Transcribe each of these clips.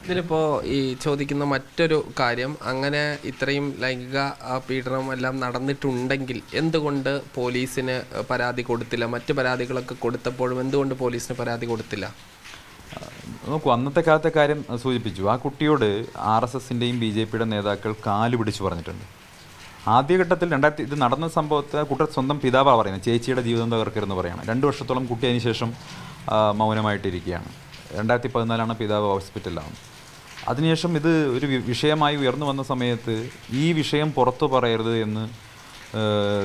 ഇതിലിപ്പോൾ ഈ ചോദിക്കുന്ന മറ്റൊരു കാര്യം, അങ്ങനെ ഇത്രയും ലൈംഗിക പീഡനം എല്ലാം നടന്നിട്ടുണ്ടെങ്കിൽ എന്തുകൊണ്ട് പോലീസിന് പരാതി കൊടുത്തില്ല? മറ്റു പരാതികളൊക്കെ കൊടുത്തപ്പോഴും എന്തുകൊണ്ട് പോലീസിന് പരാതി കൊടുത്തില്ല? നോക്കൂ, അന്നത്തെ കാലത്തെ കാര്യം സൂചിപ്പിച്ചു. ആ കുട്ടിയോട് RSSൻ്റെയും BJPയുടെ നേതാക്കൾ കാല് പിടിച്ചു പറഞ്ഞിട്ടുണ്ട്. ആദ്യഘട്ടത്തിൽ ഇത് നടന്ന സംഭവത്തെ കുട്ടിയുടെ സ്വന്തം പിതാവാണ് പറയുന്നത്, ചേച്ചിയുടെ ജീവിതം തകർക്കരുതെന്ന് പറയുകയാണ്. 2 വർഷത്തോളം കുട്ടി അതിന് ശേഷം മൗനമായിട്ടിരിക്കുകയാണ്. 2014 പിതാവ് ഹോസ്പിറ്റലിലാവുന്നത്. അതിനുശേഷം ഇത് ഒരു വിഷയമായി ഉയർന്നു വന്ന സമയത്ത് ഈ വിഷയം പുറത്തു പറയരുത് എന്ന്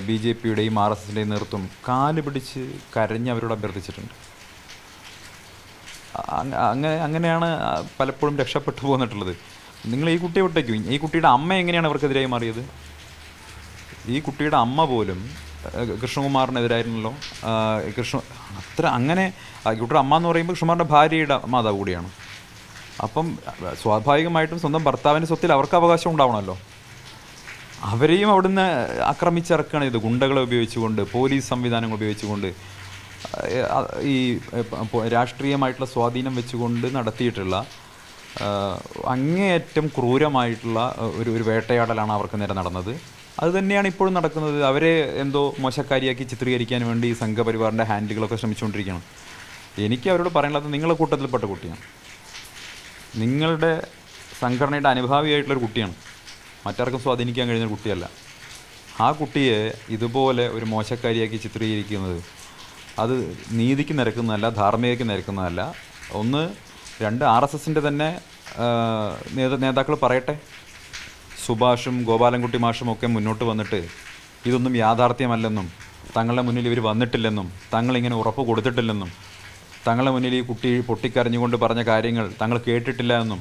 BJPയുടെയും RSSൻ്റെയും നേതൃത്വം കാല് പിടിച്ച് കരഞ്ഞ് അവരോട് അഭ്യർത്ഥിച്ചിട്ടുണ്ട്. അങ്ങനെയാണ് പലപ്പോഴും രക്ഷപ്പെട്ടു പോന്നിട്ടുള്ളത്. നിങ്ങൾ ഈ കുട്ടിയെ വിട്ടേക്കും. ഈ കുട്ടിയുടെ അമ്മ എങ്ങനെയാണ് അവർക്കെതിരായി മാറിയത്? ഈ കുട്ടിയുടെ അമ്മ പോലും കൃഷ്ണകുമാറിനെതിരായിരുന്നല്ലോ. അങ്ങനെ കുട്ടിയുടെ അമ്മ എന്ന് പറയുമ്പോൾ കൃഷ്ണകുമാറിൻ്റെ ഭാര്യയുടെ മാതാവ് കൂടിയാണ്. അപ്പം സ്വാഭാവികമായിട്ടും സ്വന്തം ഭർത്താവിൻ്റെ സ്വത്തിൽ അവർക്ക് അവകാശം ഉണ്ടാവണമല്ലോ. അവരെയും അവിടുന്ന് ആക്രമിച്ചിറക്കുകയാണ് ഇത്, ഗുണ്ടകളെ ഉപയോഗിച്ചുകൊണ്ട്, പോലീസ് സംവിധാനങ്ങൾ ഉപയോഗിച്ചുകൊണ്ട്, ഈ രാഷ്ട്രീയമായിട്ടുള്ള സ്വാധീനം വെച്ചുകൊണ്ട് നടത്തിയിട്ടുള്ള അങ്ങേയറ്റം ക്രൂരമായിട്ടുള്ള ഒരു വേട്ടയാടലാണ് അവർക്ക് നേരെ നടന്നത്. അതുതന്നെയാണ് ഇപ്പോഴും നടക്കുന്നത്. അവരെ എന്തോ മോശക്കാരിയാക്കി ചിത്രീകരിക്കാൻ വേണ്ടി സംഘപരിവാറിൻ്റെ ഹാൻഡിലുകളൊക്കെ ശ്രമിച്ചുകൊണ്ടിരിക്കുകയാണ്. എനിക്ക് അവരോട് പറയാനുള്ളത്, നിങ്ങളുടെ കൂട്ടത്തിൽപ്പെട്ട കുട്ടിയാണ്, നിങ്ങളുടെ സംഘടനയുടെ അനുഭാവിയായിട്ടുള്ളൊരു കുട്ടിയാണ്, മറ്റാർക്കും സ്വാധീനിക്കാൻ കഴിയുന്ന കുട്ടിയല്ല. ആ കുട്ടിയെ ഇതുപോലെ ഒരു മോശക്കാരിയാക്കി ചിത്രീകരിക്കുന്നത് അത് നീതിക്ക് നിരക്കുന്നതല്ല, ധാർമ്മികതയ്ക്ക് നിരക്കുന്നതല്ല. 1, 2 RSSൻ്റെ തന്നെ നേതാക്കൾ പറയട്ടെ. സുഭാഷും ഗോപാലൻകുട്ടി മാഷും ഒക്കെ മുന്നോട്ട് വന്നിട്ട് ഇതൊന്നും യാഥാർത്ഥ്യമല്ലെന്നും, തങ്ങളുടെ മുന്നിൽ ഇവർ വന്നിട്ടില്ലെന്നും, തങ്ങളിങ്ങനെ ഉറപ്പ് കൊടുത്തിട്ടില്ലെന്നും, തങ്ങളുടെ മുന്നിൽ ഈ കുട്ടി പൊട്ടിക്കരഞ്ഞുകൊണ്ട് പറഞ്ഞ കാര്യങ്ങൾ തങ്ങൾ കേട്ടിട്ടില്ല എന്നും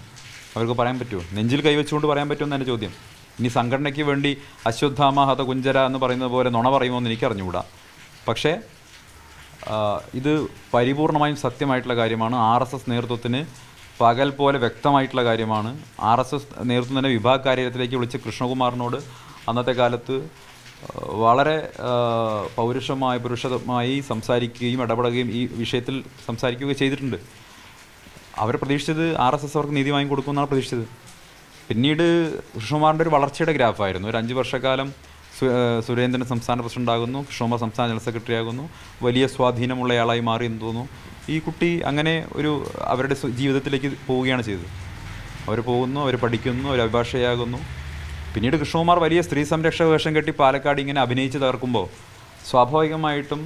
അവർക്ക് പറയാൻ പറ്റുമോ? നെഞ്ചിൽ കൈവച്ചുകൊണ്ട് പറയാൻ പറ്റുമെന്ന് എൻ്റെ ചോദ്യം. ഇനി സംഘടനയ്ക്ക് വേണ്ടി അശ്വത്ഥാമ ഹത കുഞ്ചര എന്ന് പറയുന്നത് പോലെ നുണ പറയുമോ എന്ന് എനിക്കറിഞ്ഞുകൂടാ. പക്ഷേ ഇത് പരിപൂർണമായും സത്യമായിട്ടുള്ള കാര്യമാണ്. RSS നേതൃത്വത്തിന് പകൽ പോലെ വ്യക്തമായിട്ടുള്ള കാര്യമാണ്. RSS നേതൃത്വം തന്നെ വിഭാഗ കാര്യത്തിലേക്ക് വിളിച്ച് കൃഷ്ണകുമാറിനോട് അന്നത്തെ കാലത്ത് വളരെ പുരുഷമായി സംസാരിക്കുകയും ഇടപെടുകയും ഈ വിഷയത്തിൽ സംസാരിക്കുകയും ചെയ്തിട്ടുണ്ട്. അവർ പ്രതീക്ഷിച്ചത് RSS അവർക്ക് നീതി വാങ്ങി കൊടുക്കുമെന്നാണ് പ്രതീക്ഷിച്ചത്. പിന്നീട് കൃഷ്ണകുമാറിൻ്റെ ഒരു വളർച്ചയുടെ ഗ്രാഫായിരുന്നു. ഒരു 5 വർഷക്കാലം സുരേന്ദ്രൻ സംസ്ഥാന പ്രസിഡന്റ് ആകുന്നു, കൃഷ്ണകുമാർ സംസ്ഥാന ജനറൽ സെക്രട്ടറി ആകുന്നു, വലിയ സ്വാധീനമുള്ളയാളായി മാറി എന്ന് തോന്നുന്നു. ഈ കുട്ടി അങ്ങനെ അവരുടെ ജീവിതത്തിലേക്ക് പോവുകയാണ് ചെയ്തത്. അവർ പോകുന്നു, അവർ പഠിക്കുന്നു, അവർ അഭിഭാഷകയാകുന്നു. പിന്നീട് കൃഷ്ണകുമാർ വലിയ സ്ത്രീ സംരക്ഷക വേഷം കെട്ടി പാലക്കാട് ഇങ്ങനെ അഭിനയിച്ച് തകർക്കുമ്പോൾ സ്വാഭാവികമായിട്ടും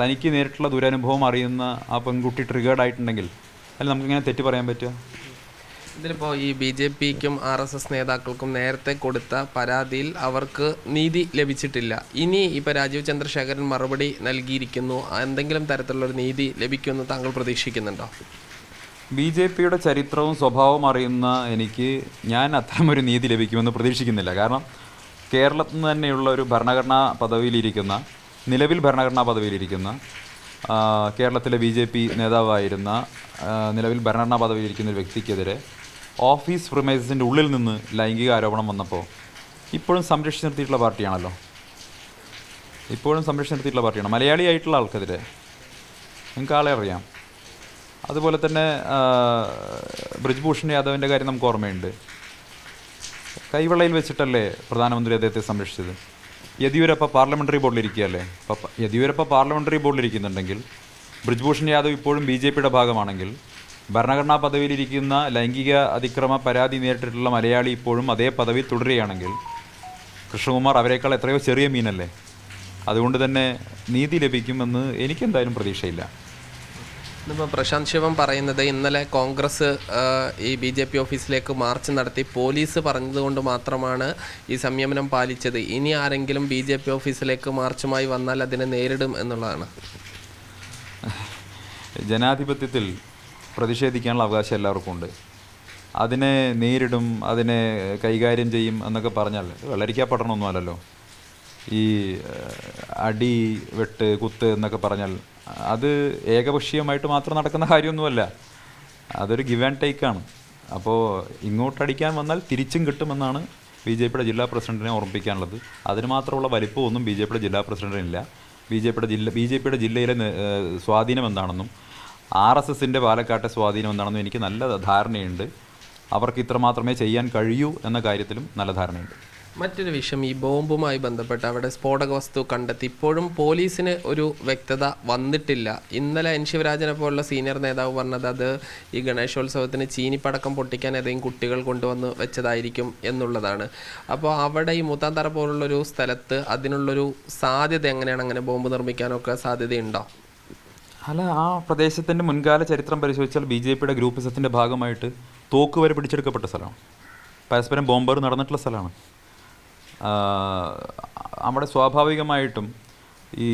തനിക്ക് നേരിട്ടുള്ള ദുരനുഭവം അറിയുന്ന ആ പെൺകുട്ടി ട്രിഗേർഡ് ആയിട്ടുണ്ടെങ്കിൽ അതിൽ നമുക്കിങ്ങനെ തെറ്റ് പറയാൻ പറ്റുക? ഇതിലിപ്പോൾ ഈ BJPക്കും RSS നേതാക്കൾക്കും നേരത്തെ കൊടുത്ത പരാതിയിൽ അവർക്ക് നീതി ലഭിച്ചിട്ടില്ല. ഇനി ഇപ്പോൾ രാജീവ് ചന്ദ്രശേഖരൻ മറുപടി നൽകിയിരിക്കുന്നു. എന്തെങ്കിലും തരത്തിലുള്ളൊരു നീതി ലഭിക്കുമെന്ന് താങ്കൾ പ്രതീക്ഷിക്കുന്നുണ്ടോ? BJPയുടെ ചരിത്രവും സ്വഭാവവും അറിയുന്ന ഞാൻ അത്തരമൊരു നീതി ലഭിക്കുമെന്ന് പ്രതീക്ഷിക്കുന്നില്ല. കാരണം കേരളത്തിൽ നിന്ന് തന്നെയുള്ള ഒരു നിലവിൽ ഭരണഘടനാ പദവിയിലിരിക്കുന്ന കേരളത്തിലെ BJP നേതാവായിരുന്ന, നിലവിൽ ഭരണഘടനാ പദവിയിലിരിക്കുന്ന ഒരു വ്യക്തിക്കെതിരെ ഓഫീസ് പ്രിമൈസസിൻ്റെ ഉള്ളിൽ നിന്ന് ലൈംഗിക ആരോപണം വന്നപ്പോൾ ഇപ്പോഴും സംരക്ഷിച്ച് നിർത്തിയിട്ടുള്ള പാർട്ടിയാണല്ലോ. മലയാളിയായിട്ടുള്ള ആൾക്കെതിരെ നിങ്ങൾക്ക് ആളെ അറിയാം. അതുപോലെ തന്നെ ബ്രിജ്ഭൂഷൺ യാദവിൻ്റെ കാര്യം നമുക്ക് ഓർമ്മയുണ്ട്. കൈവെള്ളയിൽ വെച്ചിട്ടല്ലേ പ്രധാനമന്ത്രി അദ്ദേഹത്തെ സംരക്ഷിച്ചത്. യെദ്യൂരപ്പ പാർലമെൻ്ററി ബോർഡിലിരിക്കുകയല്ലേ. യെദ്യൂരപ്പ പാർലമെൻ്ററി ബോർഡിലിരിക്കുന്നുണ്ടെങ്കിൽ, ബ്രിജ്ഭൂഷൺ യാദവ് ഇപ്പോഴും BJPയുടെ ഭാഗമാണെങ്കിൽ, ഭരണഘടനാ പദവിയിലിരിക്കുന്ന ലൈംഗിക അതിക്രമ പരാതി നേരിട്ടിട്ടുള്ള മലയാളി ഇപ്പോഴും അതേ പദവിയിൽ തുടരുകയാണെങ്കിൽ, കൃഷ്ണകുമാർ അവരെക്കാൾ എത്രയോ ചെറിയ മീനല്ലേ. അതുകൊണ്ട് തന്നെ നീതി ലഭിക്കുമെന്ന് എനിക്കെന്തായാലും പ്രതീക്ഷയില്ല. ഇതിപ്പോൾ പ്രശാന്ത് ശിവം പറയുന്നത്, ഇന്നലെ കോൺഗ്രസ് ഈ BJP ഓഫീസിലേക്ക് മാർച്ച് നടത്തി പോലീസ് പറഞ്ഞതുകൊണ്ട് മാത്രമാണ് ഈ സംയമനം പാലിച്ചത്. ഇനി ആരെങ്കിലും BJP ഓഫീസിലേക്ക് മാർച്ചുമായി വന്നാൽ അതിനെ നേരിടും എന്നുള്ളതാണ്. ജനാധിപത്യത്തിൽ പ്രതിഷേധിക്കാനുള്ള അവകാശം എല്ലാവർക്കും ഉണ്ട്. അതിനെ നേരിടും, അതിനെ കൈകാര്യം ചെയ്യും എന്നൊക്കെ പറഞ്ഞാൽ വെള്ളരിക്കാ പട്ടണമൊന്നുമല്ലല്ലോ. ഈ അടി, വെട്ട്, കുത്ത് എന്നൊക്കെ പറഞ്ഞാൽ അത് ഏകപക്ഷീയമായിട്ട് മാത്രം നടക്കുന്ന കാര്യമൊന്നുമല്ല. അതൊരു ഗിവ് ആൻഡ് ടേക്കാണ്. അപ്പോൾ ഇങ്ങോട്ടടിക്കാൻ വന്നാൽ തിരിച്ചും കിട്ടുമെന്നാണ് BJPയുടെ ജില്ലാ പ്രസിഡന്റിനെ ഓർമ്മിപ്പിക്കാനുള്ളത്. അതിന് മാത്രമുള്ള വലിപ്പമൊന്നും BJPയുടെ ജില്ലാ പ്രസിഡന്റിനില്ല. BJPയുടെ ജില്ലയിലെ സ്വാധീനം എന്താണെന്നും RSSൻ്റെ പാലക്കാട്ടെ സ്വാധീനം എന്താണെന്നും എനിക്ക് നല്ല ധാരണയുണ്ട്. അവർക്ക് ഇത്ര മാത്രമേ ചെയ്യാൻ കഴിയൂ എന്ന കാര്യത്തിലും നല്ല ധാരണയുണ്ട്. മറ്റൊരു വിഷയം, ഈ ബോംബുമായി ബന്ധപ്പെട്ട് അവിടെ സ്ഫോടക വസ്തു കണ്ടെത്തി ഇപ്പോഴും പോലീസിന് ഒരു വ്യക്തത വന്നിട്ടില്ല. ഇന്നലെ എൻ ശിവരാജനെ പോലുള്ള സീനിയർ നേതാവ് പറഞ്ഞത് അത് ഈ ഗണേശോത്സവത്തിന് ചീനിപ്പടക്കം പൊട്ടിക്കാൻ ഏതെങ്കിലും കുട്ടികൾ കൊണ്ടുവന്ന് വെച്ചതായിരിക്കും എന്നുള്ളതാണ്. അപ്പോൾ അവിടെ ഈ മൂത്താന്തറ പോലുള്ളൊരു സ്ഥലത്ത് അതിനുള്ളൊരു സാധ്യത എങ്ങനെയാണ്? അങ്ങനെ ബോംബ് നിർമ്മിക്കാനൊക്കെ സാധ്യതയുണ്ടോ? അല്ല, ആ പ്രദേശത്തിൻ്റെ മുൻകാല ചരിത്രം പരിശോധിച്ചാൽ BJPയുടെ ഗ്രൂപ്പിസത്തിൻ്റെ ഭാഗമായിട്ട് തോക്ക് വരെ പിടിച്ചെടുക്കപ്പെട്ട സ്ഥലമാണ്. പരസ്പരം ബോംബർ നടന്നിട്ടുള്ള സ്ഥലമാണ്. അവിടെ സ്വാഭാവികമായിട്ടും ഈ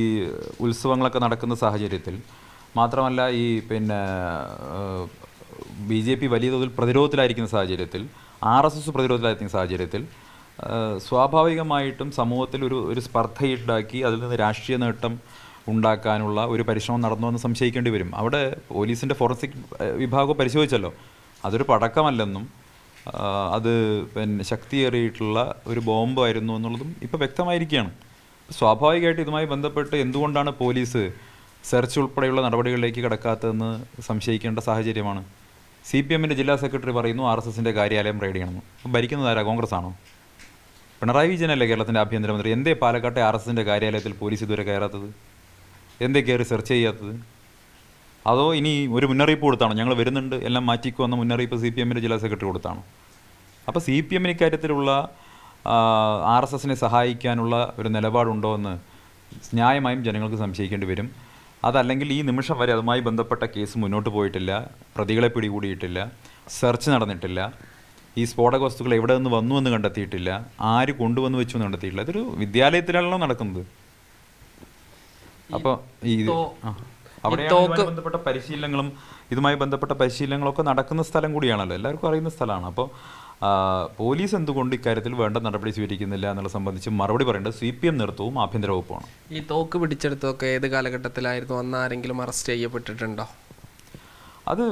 ഉത്സവങ്ങളൊക്കെ നടക്കുന്ന സാഹചര്യത്തിൽ മാത്രമല്ല ഈ BJP വലിയ തോതിൽ പ്രതിരോധത്തിലായിരിക്കുന്ന സാഹചര്യത്തിൽ, RSS പ്രതിരോധത്തിലായിരിക്കുന്ന സാഹചര്യത്തിൽ സ്വാഭാവികമായിട്ടും സമൂഹത്തിൽ ഒരു സ്പർദ്ധയുണ്ടാക്കി അതിൽ നിന്ന് രാഷ്ട്രീയ നേട്ടം ഉണ്ടാക്കാനുള്ള ഒരു പരിശ്രമം നടന്നു എന്ന് സംശയിക്കേണ്ടി വരും. അവിടെ പോലീസിൻ്റെ ഫോറൻസിക് വിഭാഗം പരിശോധിച്ചല്ലോ, അതൊരു പടക്കമല്ലെന്നും അത് ശക്തിയേറിയിട്ടുള്ള ഒരു ബോംബായിരുന്നു എന്നുള്ളതും ഇപ്പോൾ വ്യക്തമായിരിക്കുകയാണ്. സ്വാഭാവികമായിട്ട് ഇതുമായി ബന്ധപ്പെട്ട് എന്തുകൊണ്ടാണ് പോലീസ് സെർച്ച് ഉൾപ്പെടെയുള്ള നടപടികളിലേക്ക് കടക്കാത്തതെന്ന് സംശയിക്കേണ്ട സാഹചര്യമാണ്. CPMൻ്റെ ജില്ലാ സെക്രട്ടറി പറയുന്നു RSSൻ്റെ കാര്യാലയം റെയ്ഡ് ചെയ്യണമെന്ന്. അപ്പോൾ ഭരിക്കുന്നത് ആരാ? കോൺഗ്രസ് ആണോ? പിണറായി വിജയനല്ലേ കേരളത്തിൻ്റെ ആഭ്യന്തരമന്ത്രി? എന്തേ പാലക്കാട്ടെ RSSൻ്റെ കാര്യാലയത്തിൽ പോലീസ് ഇതുവരെ കയറാത്തത്? എന്തേ കയറി സെർച്ച് ചെയ്യാത്തത്? അതോ ഇനി ഒരു മുന്നറിയിപ്പ് കൊടുത്താണോ ഞങ്ങൾ വരുന്നുണ്ട് എല്ലാം മാറ്റിക്കുമെന്ന മുന്നറിയിപ്പ് CPMൻ്റെ ജില്ലാ സെക്രട്ടറി കൊടുത്താണോ? അപ്പോൾ CPMന് ഇക്കാര്യത്തിലുള്ള RSSനെ സഹായിക്കാനുള്ള ഒരു നിലപാടുണ്ടോ എന്ന് ന്യായമായും ജനങ്ങൾക്ക് സംശയിക്കേണ്ടി വരും. അതല്ലെങ്കിൽ ഈ നിമിഷം വരെ അതുമായി ബന്ധപ്പെട്ട കേസ് മുന്നോട്ട് പോയിട്ടില്ല, പ്രതികളെ പിടികൂടിയിട്ടില്ല, സെർച്ച് നടന്നിട്ടില്ല, ഈ സ്ഫോടക വസ്തുക്കൾ എവിടെ നിന്ന് വന്നു എന്ന് കണ്ടെത്തിയിട്ടില്ല, ആര് കൊണ്ടുവന്ന് വെച്ചു എന്ന് കണ്ടെത്തിയിട്ടില്ല. ഇതൊരു വിദ്യാലയത്തിലാണല്ലോ നടക്കുന്നത്. അപ്പോൾ ബന്ധപ്പെട്ട പരിശീലനങ്ങളും ഇതുമായി ബന്ധപ്പെട്ട പരിശീലനങ്ങളൊക്കെ നടക്കുന്ന സ്ഥലം കൂടിയാണല്ലോ, എല്ലാവർക്കും അറിയുന്ന സ്ഥലമാണ്. അപ്പോൾ പോലീസ് എന്തുകൊണ്ട് ഇക്കാര്യത്തിൽ വേണ്ട നടപടി സ്വീകരിക്കുന്നില്ല എന്നുള്ളത് സംബന്ധിച്ച് മറുപടി പറയേണ്ടത് CPM നേതൃത്വവും ആഭ്യന്തര വകുപ്പുമാണ്. ഈ തോക്ക് പിടിച്ചെടുത്തൊക്കെ ഏത് കാലഘട്ടത്തിലായിരുന്നു? അന്ന് ആരെങ്കിലും അറസ്റ്റ് ചെയ്യപ്പെട്ടിട്ടുണ്ടോ? അത്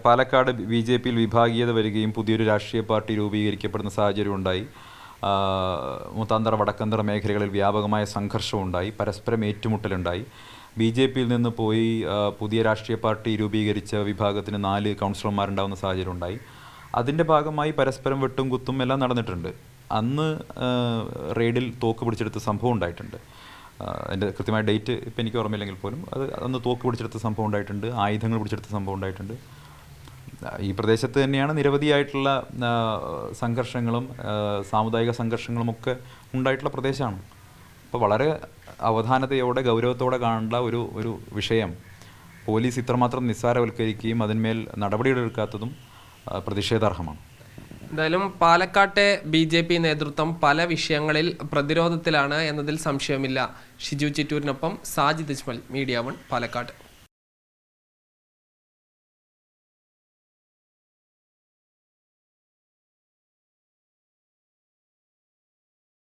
പാലക്കാട് BJPയിൽ വിഭാഗീയത വരികയും പുതിയൊരു രാഷ്ട്രീയ പാർട്ടി രൂപീകരിക്കപ്പെടുന്ന സാഹചര്യം ഉണ്ടായി. മൂത്താന്തറ വടക്കന്തറ മേഖലകളിൽ വ്യാപകമായ സംഘർഷമുണ്ടായി, പരസ്പരം ഏറ്റുമുട്ടലുണ്ടായി. BJPയിൽ നിന്ന് പോയി പുതിയ രാഷ്ട്രീയ പാർട്ടി രൂപീകരിച്ച വിഭാഗത്തിന് 4 കൗൺസിലർമാരുണ്ടാകുന്ന സാഹചര്യം ഉണ്ടായി. അതിൻ്റെ ഭാഗമായി പരസ്പരം വെട്ടും കുത്തും എല്ലാം നടന്നിട്ടുണ്ട്. അന്ന് റെയ്ഡിൽ തോക്ക് പിടിച്ചെടുത്ത സംഭവം ഉണ്ടായിട്ടുണ്ട്. അതിൻ്റെ കൃത്യമായ ഡേറ്റ് ഇപ്പം എനിക്ക് ഓർമ്മയില്ലെങ്കിൽ പോലും അന്ന് തോക്ക് പിടിച്ചെടുത്ത സംഭവം ഉണ്ടായിട്ടുണ്ട്, ആയുധങ്ങൾ പിടിച്ചെടുത്ത സംഭവം ഉണ്ടായിട്ടുണ്ട്. ഈ പ്രദേശത്ത് തന്നെയാണ് നിരവധിയായിട്ടുള്ള സംഘർഷങ്ങളും സാമുദായിക സംഘർഷങ്ങളുമൊക്കെ ഉണ്ടായിട്ടുള്ള പ്രദേശമാണ്. അപ്പോൾ വളരെ അവധാനതയോടെ ഗൗരവത്തോടെ കാണേണ്ട ഒരു വിഷയം പോലീസ് ഇത്രമാത്രം നിസ്സാരവൽക്കരിക്കുകയും അതിന്മേൽ നടപടികളെടുക്കാത്തതും പ്രതിഷേധാർഹമാണ്. എന്തായാലും പാലക്കാട്ടെ BJP നേതൃത്വം പല വിഷയങ്ങളിൽ പ്രതിരോധത്തിലാണ് എന്നതിൽ സംശയമില്ല. ഷിജു ചിറ്റൂരിനൊപ്പം സാജിദ് ഇസ്മൽ, മീഡിയ 1 പാലക്കാട്.